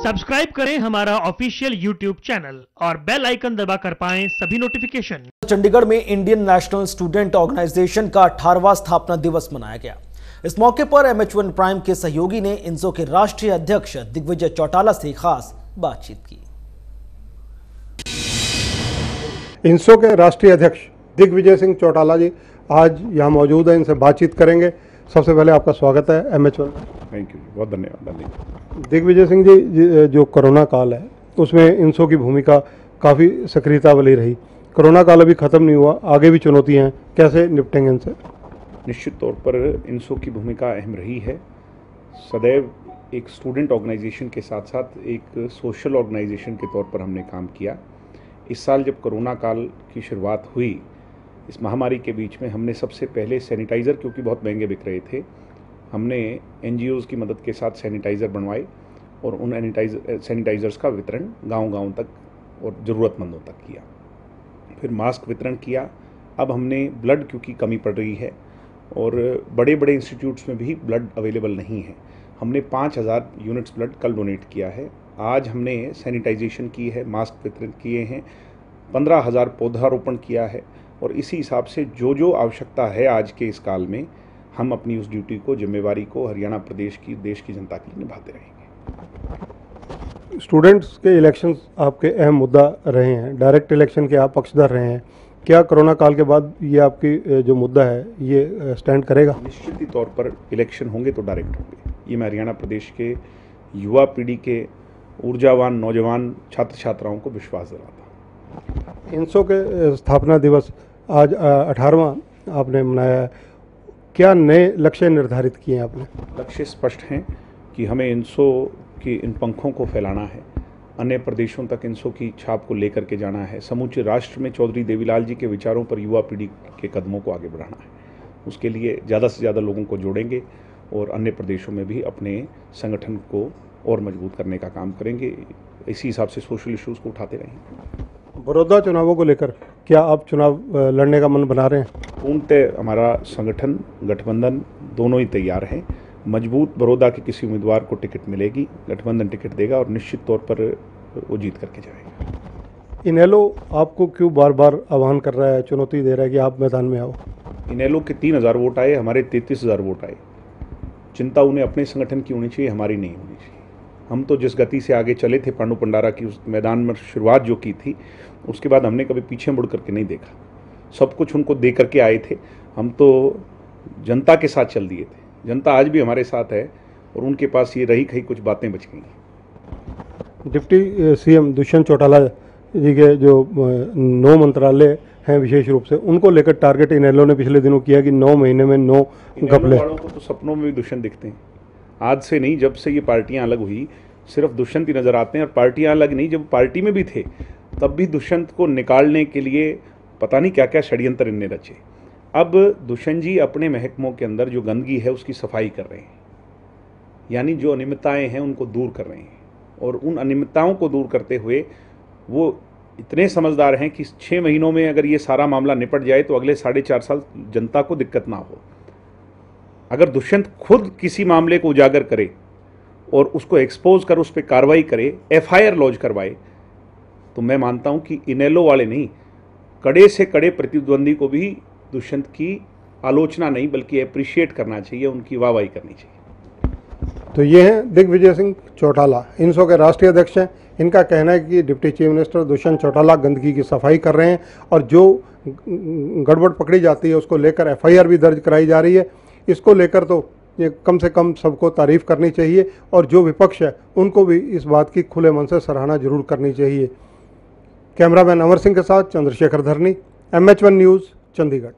Subscribe करें हमारा official YouTube channel और बेल आइकन दबाकर पाएं सभी नोटिफिकेशन। चंडीगढ़ में इंडियन नेशनल स्टूडेंट ऑर्गेनाइजेशन का 18वां स्थापना दिवस मनाया गया। इस मौके पर MH1 प्राइम के सहयोगी ने इनसो के राष्ट्रीय अध्यक्ष दिग्विजय चौटाला से खास बातचीत की। इनसो के राष्ट्रीय अध्यक्ष दिग्विजय सिंह चौटाला जी आज यहाँ मौजूद हैं, इनसे बातचीत करेंगे। सबसे पहले आपका स्वागत है MH1। थैंक यू, बहुत धन्यवाद। दिग्विजय सिंह जी, जो कोरोना काल है उसमें इनसो की भूमिका काफ़ी सक्रियता वाली रही। कोरोना काल अभी ख़त्म नहीं हुआ, आगे भी चुनौतियाँ हैं, कैसे निपटेंगे इनसे? निश्चित तौर पर इनसो की भूमिका अहम रही है। सदैव एक स्टूडेंट ऑर्गेनाइजेशन के साथ साथ एक सोशल ऑर्गेनाइजेशन के तौर पर हमने काम किया। इस साल जब कोरोना काल की शुरुआत हुई, इस महामारी के बीच में हमने सबसे पहले सैनिटाइज़र, क्योंकि बहुत महंगे बिक रहे थे, हमने NGOs की मदद के साथ सैनिटाइज़र बनवाए और उन सैनिटाइज़र्स का वितरण गांव-गांव तक और ज़रूरतमंदों तक किया। फिर मास्क वितरण किया। अब हमने ब्लड, क्योंकि कमी पड़ रही है और बड़े बड़े इंस्टीट्यूट्स में भी ब्लड अवेलेबल नहीं है, हमने 5000 यूनिट्स ब्लड कल डोनेट किया है। आज हमने सैनिटाइजेशन की है, मास्क वितरित किए हैं, 15,000 पौधारोपण किया है और इसी हिसाब से जो जो आवश्यकता है आज के इस काल में, हम अपनी उस ड्यूटी को, जिम्मेवारी को हरियाणा प्रदेश की, देश की जनता के लिए निभाते रहेंगे। स्टूडेंट्स के इलेक्शंस आपके अहम मुद्दा रहे हैं, डायरेक्ट इलेक्शन के आप पक्षधर रहे हैं। क्या कोरोना काल के बाद ये आपकी जो मुद्दा है ये स्टैंड करेगा? निश्चित ही तौर पर इलेक्शन होंगे तो डायरेक्ट होंगे। ये मैं हरियाणा प्रदेश के युवा पीढ़ी के ऊर्जावान नौजवान छात्र छात्राओं को विश्वास दिलाता हूँ। इनसो के स्थापना दिवस आज 18वां आपने मनाया है। क्या नए लक्ष्य निर्धारित किए हैं आपने? लक्ष्य स्पष्ट हैं कि हमें इनसो की इन पंखों को फैलाना है, अन्य प्रदेशों तक इनसो की छाप को लेकर के जाना है, समूचे राष्ट्र में चौधरी देवीलाल जी के विचारों पर युवा पीढ़ी के कदमों को आगे बढ़ाना है। उसके लिए ज़्यादा से ज़्यादा लोगों को जोड़ेंगे और अन्य प्रदेशों में भी अपने संगठन को और मजबूत करने का काम करेंगे। इसी हिसाब से सोशल इश्यूज़ को उठाते रहेंगे। बड़ौदा चुनावों को लेकर क्या आप चुनाव लड़ने का मन बना रहे हैं? पूर्णतः हमारा संगठन, गठबंधन दोनों ही तैयार हैं। मजबूत बड़ौदा के किसी उम्मीदवार को टिकट मिलेगी, गठबंधन टिकट देगा और निश्चित तौर पर वो जीत करके जाएगा। इनेलो आपको क्यों बार बार आह्वान कर रहा है, चुनौती दे रहा है कि आप मैदान में आओ? इनेलो के 3000 वोट आए, हमारे 33,000 वोट आए। चिंता उन्हें अपने संगठन की होनी चाहिए, हमारी नहीं होनी चाहिए। हम तो जिस गति से आगे चले थे, पांडु पंडारा की उस मैदान में शुरुआत जो की थी, उसके बाद हमने कभी पीछे मुड़ करके नहीं देखा। सब कुछ उनको दे करके आए थे। हम तो जनता के साथ चल दिए थे। जनता आज भी हमारे साथ है और उनके पास ये रही कहीं कुछ बातें बच गई। डिप्टी CM दुष्यंत चौटाला जी के जो 9 मंत्रालय हैं, विशेष रूप से उनको लेकर टारगेट इनेलो ने पिछले दिनों किया कि 9 महीने में 9 घपले। वालों को तो सपनों में भी दुष्यंत दिखते हैं। आज से नहीं, जब से ये पार्टियां अलग हुई सिर्फ दुष्यंत ही नजर आते हैं। और पार्टियां अलग नहीं, जब पार्टी में भी थे तब भी दुष्यंत को निकालने के लिए पता नहीं क्या क्या षड्यंत्र इनने रचे। अब दुष्यंत जी अपने महकमों के अंदर जो गंदगी है उसकी सफाई कर रहे हैं, यानी जो अनियमितताएं हैं उनको दूर कर रहे हैं। और उन अनियमितताओं को दूर करते हुए वो इतने समझदार हैं कि 6 महीनों में अगर ये सारा मामला निपट जाए तो अगले 4.5 साल जनता को दिक्कत ना हो। अगर दुष्यंत खुद किसी मामले को उजागर करे और उसको एक्सपोज कर उस पर कार्रवाई करे, FIR लॉन्च करवाए, तो मैं मानता हूं कि इनेलो वाले नहीं, कड़े से कड़े प्रतिद्वंदी को भी दुष्यंत की आलोचना नहीं बल्कि अप्रिशिएट करना चाहिए, उनकी वाहवाही करनी चाहिए। तो ये हैं दिग्विजय सिंह चौटाला, इनसो के राष्ट्रीय अध्यक्ष हैं। इनका कहना है कि deputy chief minister Dushyant Chautala गंदगी की सफाई कर रहे हैं और जो गड़बड़ पकड़ी जाती है उसको लेकर FIR भी दर्ज कराई जा रही है। इसको लेकर तो ये कम से कम सबको तारीफ करनी चाहिए और जो विपक्ष है उनको भी इस बात की खुले मन से सराहना जरूर करनी चाहिए। कैमरामैन अमर सिंह के साथ चंद्रशेखर धरनी, MH1 न्यूज़, चंडीगढ़।